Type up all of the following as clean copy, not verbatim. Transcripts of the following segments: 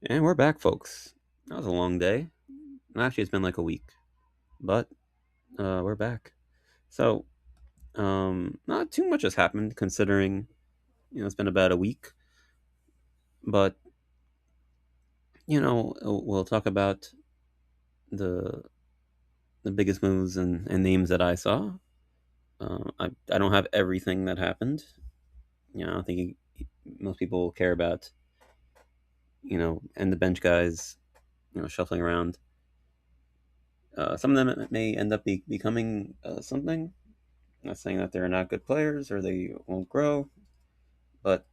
And we're back, folks. That was a long day. Actually, it's been like a week, but we're back. So, not too much has happened considering it's been about a week. But we'll talk about the the biggest moves and names that I saw. I don't have everything that happened. I don't think most people care about and the bench guys shuffling around. Some of them may end up becoming something. Not saying that they're not good players or they won't grow, but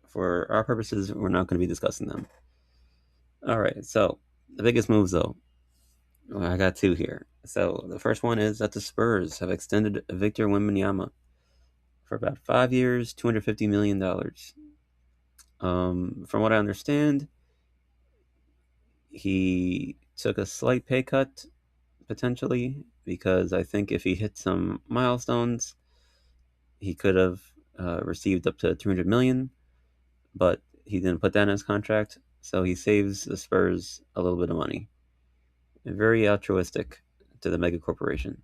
for our purposes, we're not going to be discussing them. All right, so the biggest moves, though, well, I got two here. So the first one is that the Spurs have extended Victor Wembanyama for about 5 years, $250 million. From what I understand, he took a slight pay cut potentially because I think if he hit some milestones, he could have received up to 200 million, but he didn't put that in his contract, so he saves the Spurs a little bit of money. Very altruistic to the mega corporation.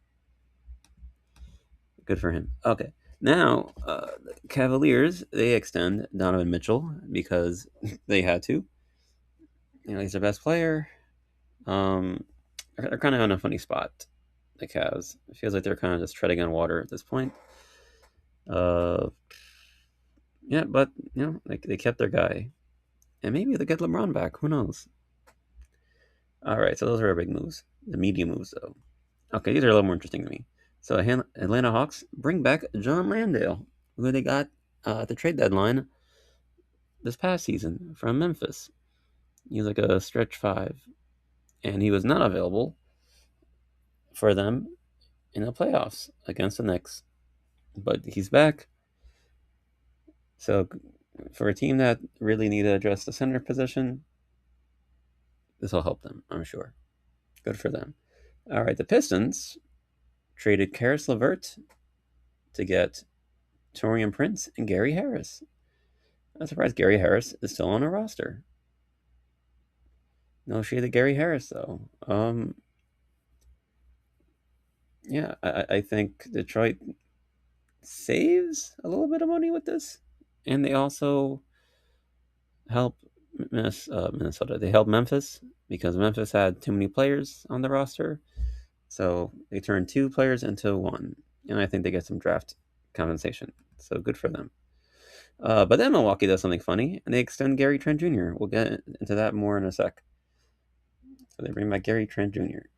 Good for him. Okay, now the Cavaliers, they extend Donovan Mitchell because they had to. He's their best player. Um, they're kind of in a funny spot. The Cavs. It feels like they're kind of just treading on water at this point. Uh, yeah, but they kept their guy, and maybe they get LeBron back. Who knows? All right, so those are our big moves. The media moves, though. Okay, these are a little more interesting to me. So Atlanta Hawks bring back John Landale, who they got at the trade deadline this past season from Memphis. He was like a stretch five, and he was not available for them in the playoffs against the Knicks. But he's back. So for a team that really need to address the center position, this will help them, I'm sure. Good for them. All right, the Pistons traded Karis LeVert to get Torian Prince and Gary Harris. I'm surprised Gary Harris is still on a roster. No shade to Gary Harris though. Yeah, I think Detroit saves a little bit of money with this, and they also help Minnesota. They help Memphis because Memphis had too many players on the roster, so they turned two players into one, and I think they get some draft compensation. So good for them. But then Milwaukee does something funny, and they extend Gary Trent Jr. We'll get into that more in a sec. So they bring back Gary Trent Jr.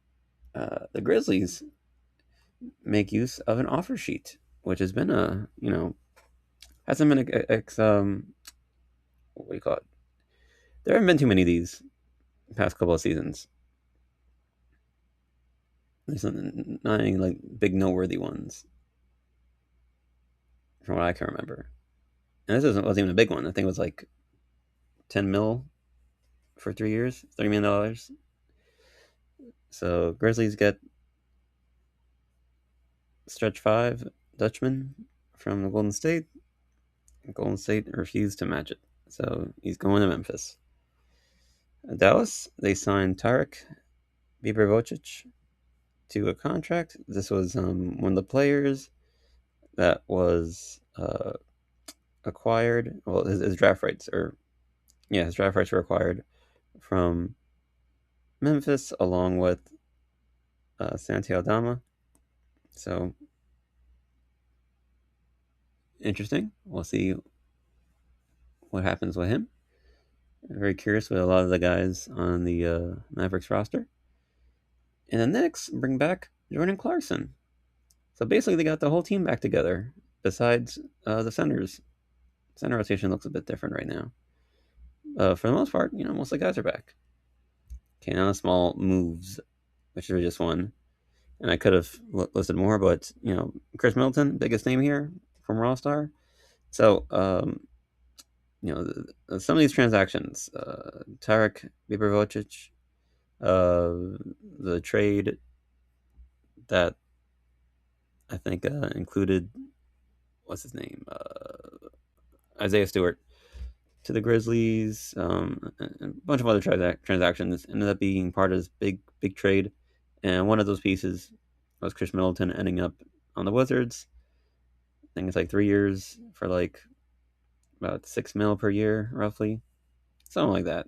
The Grizzlies make use of an offer sheet, which has been hasn't been what do you call it? There haven't been too many of these past couple of seasons. There's not any like big noteworthy ones from what I can remember. And this wasn't even a big one. I think it was like 10 mil for 3 years, $30 million. So Grizzlies get stretch five Dutchman from the Golden State. Golden State refused to match it, so he's going to Memphis. Dallas, they signed Tarek Bibervocic to a contract. This was one of the players that was acquired. Well, his draft rights, or yeah, his draft rights were acquired from Memphis along with Santi Aldama. So interesting. We'll see what happens with him. I'm very curious with a lot of the guys on the Mavericks roster. And the Knicks bring back Jordan Clarkson. So basically, they got the whole team back together. Besides the centers, center rotation looks a bit different right now. For the most part, most of the guys are back. Okay, now the small moves, which is just one. And I could have listed more, but Chris Middleton, biggest name here from Raw Star. So some of these transactions, Tarek Bibervocic, the trade that I think included what's his name, Isaiah Stewart. to the Grizzlies. A bunch of other transactions ended up being part of this big trade, and one of those pieces was Chris Middleton ending up on the Wizards. I think it's like 3 years for like about $6 million per year, roughly, something like that.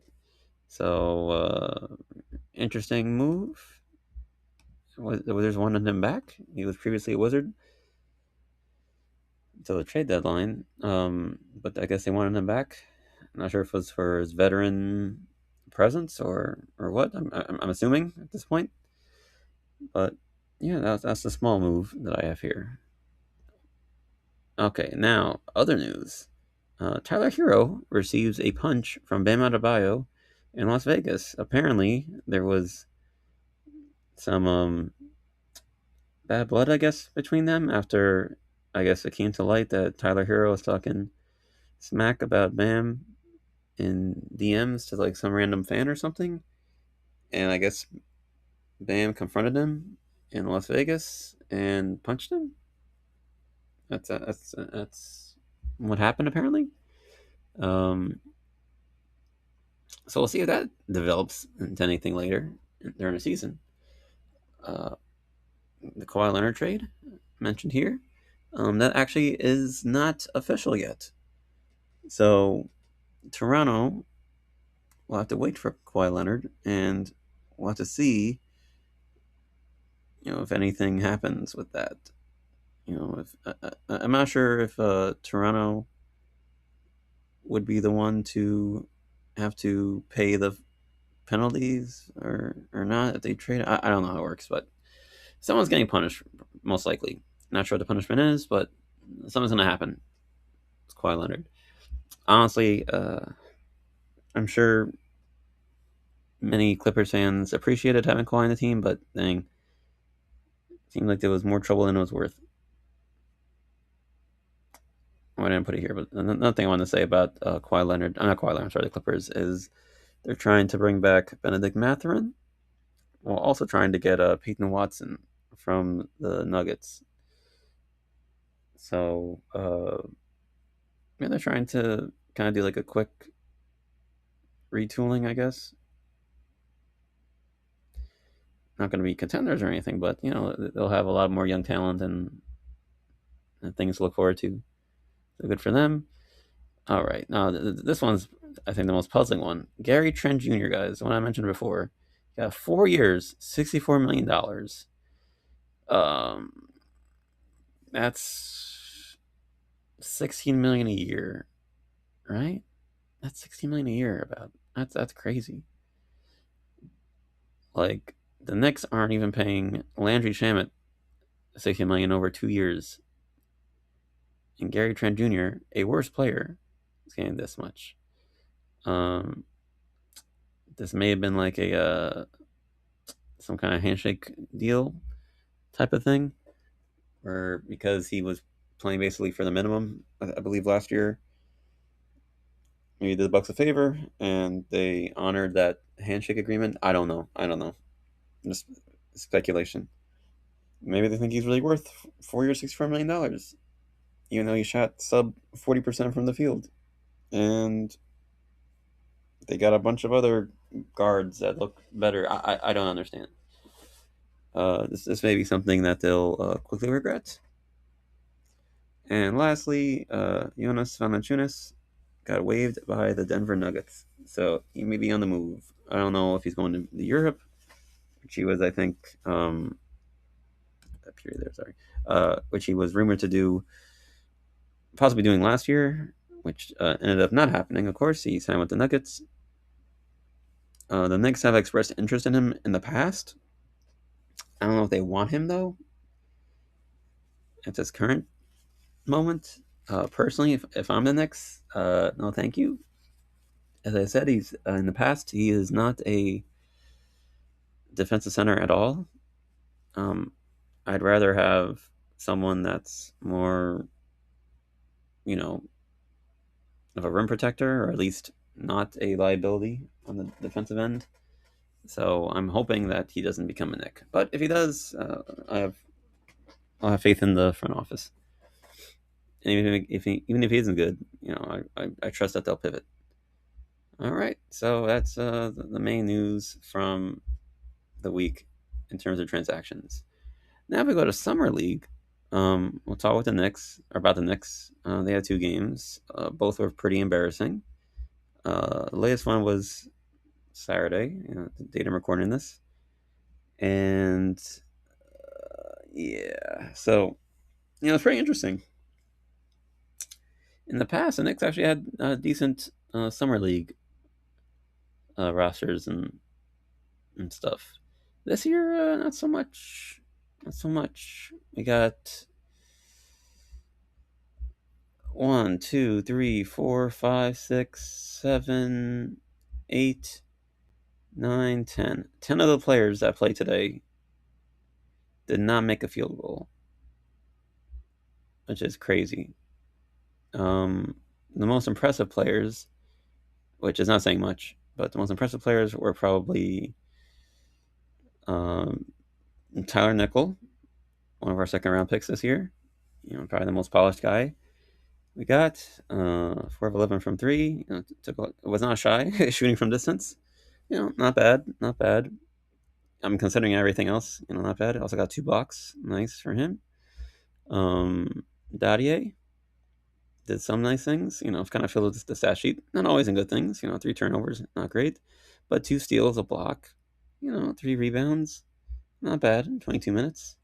So interesting move. The Wizards wanted him back. He was previously a Wizard until the trade deadline, but I guess they wanted him back. I'm not sure if it was for his veteran presence or what. I'm assuming at this point, but yeah, that's a small move that I have here. Okay, now other news. Tyler Hero receives a punch from Bam Adebayo in Las Vegas. Apparently, there was some bad blood, I guess, between them after I guess it came to light that Tyler Hero was talking smack about Bam in DMs to like some random fan or something, and I guess Bam confronted him in Las Vegas and punched him. That's what happened apparently. Um, so we'll see if that develops into anything later during the season. Uh, the Kawhi Leonard trade mentioned here, that actually is not official yet. So Toronto will have to wait for Kawhi Leonard, and we'll have to see, if anything happens with that. If I'm not sure if Toronto would be the one to have to pay the penalties or not if they trade. I don't know how it works, but someone's getting punished most likely. Not sure what the punishment is, but something's gonna happen. It's Kawhi Leonard. Honestly, I'm sure many Clippers fans appreciated having Kawhi in the team, but dang, it seemed like there was more trouble than it was worth. I didn't put it here, but another thing I want to say about Kawhi Leonard, not Kawhi Leonard, sorry, the Clippers, is they're trying to bring back Benedict Mathurin while also trying to get Peyton Watson from the Nuggets. So, yeah, they're trying to kind of do like a quick retooling, I guess. Not going to be contenders or anything, but they'll have a lot more young talent and things to look forward to. So good for them. All right, now this one's I think the most puzzling one. Gary Trent Jr. guys, the one I mentioned before, got 4 years, $64 million. Um, that's 16 million a year, right? That's 16 million a year. About that's crazy. Like the Knicks aren't even paying Landry Shamet 16 million over 2 years, and Gary Trent Jr., a worse player, is getting this much. Um, this may have been like a some kind of handshake deal type of thing, or because he was playing basically for the minimum, I believe last year. Maybe did the Bucks a favor and they honored that handshake agreement. I don't know. Just speculation. Maybe they think he's really worth 4 years, $64 million, even though he shot sub 40% from the field, and they got a bunch of other guards that look better. I don't understand. This may be something that they'll quickly regret. And lastly, Jonas Valanciunas got waived by the Denver Nuggets, so he may be on the move. I don't know if he's going to Europe, which he was, I think, up here there, sorry, which he was rumored to do, possibly doing last year, which ended up not happening. Of course, he signed with the Nuggets. The Knicks have expressed interest in him in the past. I don't know if they want him though at this current moment. Personally, if I'm the Knicks, no, thank you. As I said, he's in the past he is not a defensive center at all. Um, I'd rather have someone that's more, you know, of a rim protector, or at least not a liability on the defensive end. So I'm hoping that he doesn't become a Knick. But if he does, I'll have faith in the front office. And even if he isn't good, I trust that they'll pivot. All right, so that's the main news from the week in terms of transactions. Now, if we go to summer league, we'll talk with the Knicks or about the Knicks. They had two games. Both were pretty embarrassing. The latest one was Saturday, the date I'm recording this, and yeah, so it's pretty interesting. In the past, the Knicks actually had decent summer league rosters and stuff. This year, not so much. Not so much. We got 10 of the players that play today did not make a field goal, which is crazy. The most impressive players, which is not saying much, but the most impressive players were probably um, Tyler Nickel, one of our second round picks this year. Probably the most polished guy we got. 4 of 11 from three. Was not shy shooting from distance. Not bad, not bad. I'm considering everything else. Not bad. Also got 2 blocks. Nice for him. Dadier did some nice things. Kind of filled the stat sheet. Not always in good things. 3 turnovers, not great, but 2 steals, a block. 3 rebounds, not bad. 22 minutes.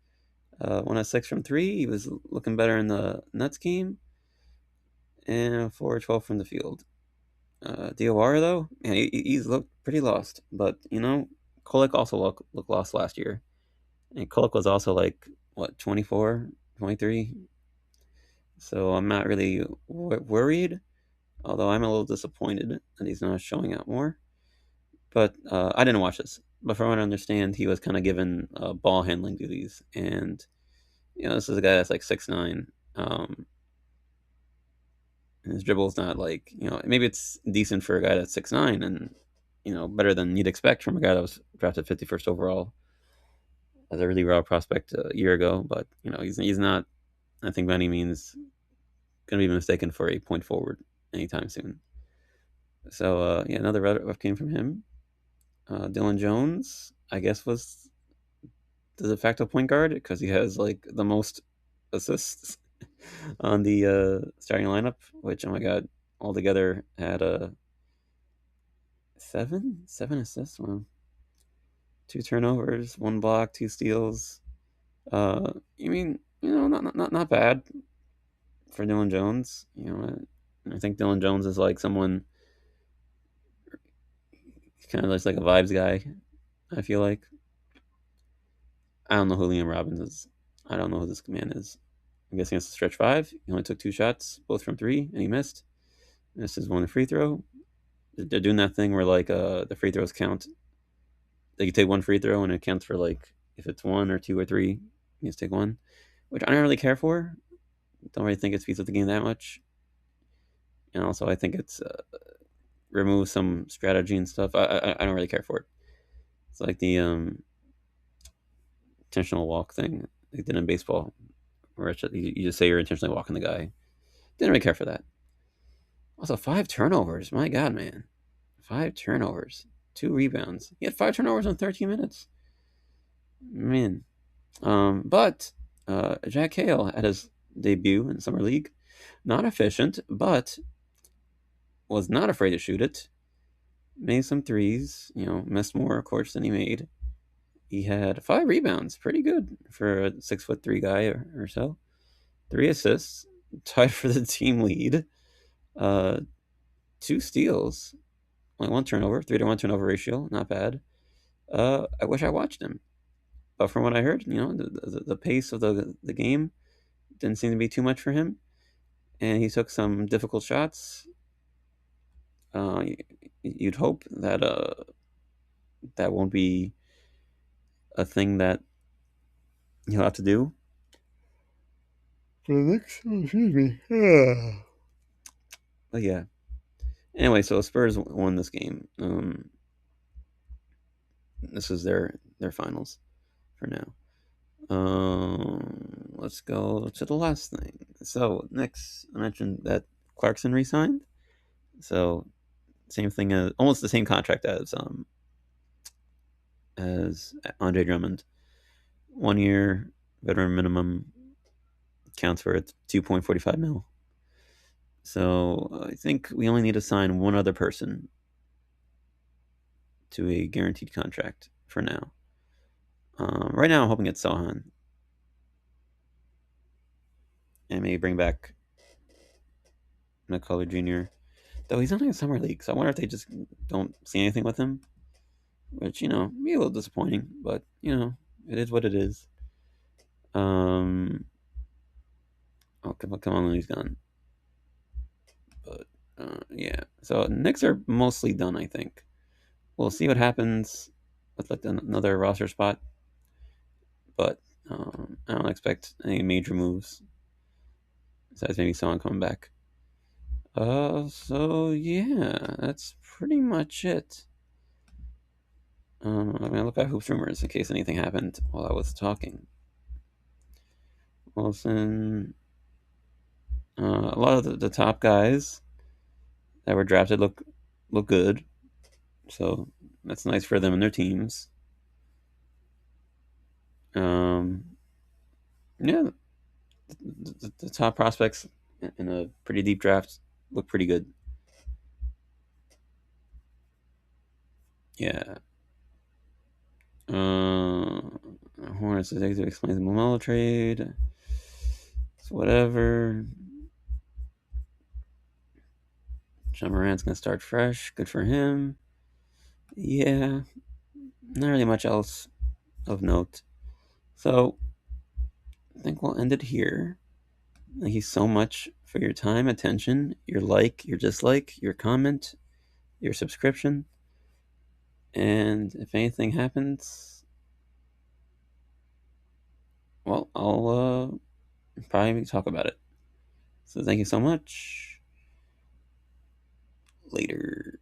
1 of 6 from three. He was looking better in the Nets game. And 4 of 12 from the field. Diawara, though, man, he's looked pretty lost. But, Kolek also looked lost last year. And Kolek was also like, 24, 23? So I'm not really worried, although I'm a little disappointed that he's not showing out more. But I didn't watch this. But from what I understand, he was kind of given ball handling duties. And, this is a guy that's like 6'9". And his dribble is not like, maybe it's decent for a guy that's 6'9" and, better than you'd expect from a guy that was drafted 51st overall as a really raw prospect a year ago. But, he's not, I think, by any means going to be mistaken for a point forward anytime soon. So, another rough game from him. Dylan Jones, I guess, was the de facto point guard because he has like the most assists on the starting lineup, which, oh my god, altogether had a 7 assists. Wow. 2 turnovers, 1 block, 2 steals. You mean, not bad for Dylan Jones. I think Dylan Jones is like someone, kind of looks like a vibes guy. I feel like I don't know who Liam Robbins is. I don't know who this man is. I'm guessing it's a stretch five. He only took 2 shots, both from three, and he missed. Missed his one free throw. They're doing that thing where like the free throws count. They can take one free throw and it counts for like if it's 1 or 2 or 3, you just take one, which I don't really care for. Don't really think it speeds up the game that much. And also, I think it's removes some strategy and stuff. I don't really care for it. It's like the intentional walk thing they did in baseball, where you just say you're intentionally walking the guy. Didn't really care for that. Also, 5 turnovers. My God, man. 5 turnovers. 2 rebounds. He had 5 turnovers in 13 minutes. Man. But Jack Hale had his debut in Summer League. Not efficient, but was not afraid to shoot it. Made some threes. Missed more, of course, than he made. He had 5 rebounds. Pretty good for a 6'3" guy or so. 3 assists. Tied for the team lead. 2 steals. Only 1 turnover. 3-to-1 turnover ratio. Not bad. I wish I watched him. But from what I heard, the pace of the game didn't seem to be too much for him. And he took some difficult shots. You'd hope that that won't be a thing that he'll have to do for the next. Oh, excuse me. But yeah. Anyway, so Spurs won this game. This is their finals for now. Let's go to the last thing. So next, I mentioned that Clarkson resigned. So Same thing as almost the same contract as Andre Drummond. 1 year veteran minimum counts for it 2.45 mil. So I think we only need to sign one other person to a guaranteed contract for now. Right now, I'm hoping it's Sohan, and maybe bring back McCullough Jr. Though he's only in summer league, so I wonder if they just don't see anything with him, which be a little disappointing. But it is what it is. Oh, come on, he's gone. But yeah, so Knicks are mostly done. I think we'll see what happens with like another roster spot, but I don't expect any major moves besides maybe someone coming back. So yeah, that's pretty much it. I'm gonna look at Hoops rumors in case anything happened while I was talking. Wilson, a lot of the top guys that were drafted look good, so that's nice for them and their teams. Um, yeah, the top prospects in a pretty deep draft look pretty good. Yeah. Uh, Hornets executive explains the Lamelo trade. So whatever. John Morant's gonna start fresh. Good for him. Yeah, not really much else of note. So I think we'll end it here. Thank you so much for your time, attention, your like, your dislike, your comment, your subscription. And if anything happens, well, I'll probably talk about it. So thank you so much. Later.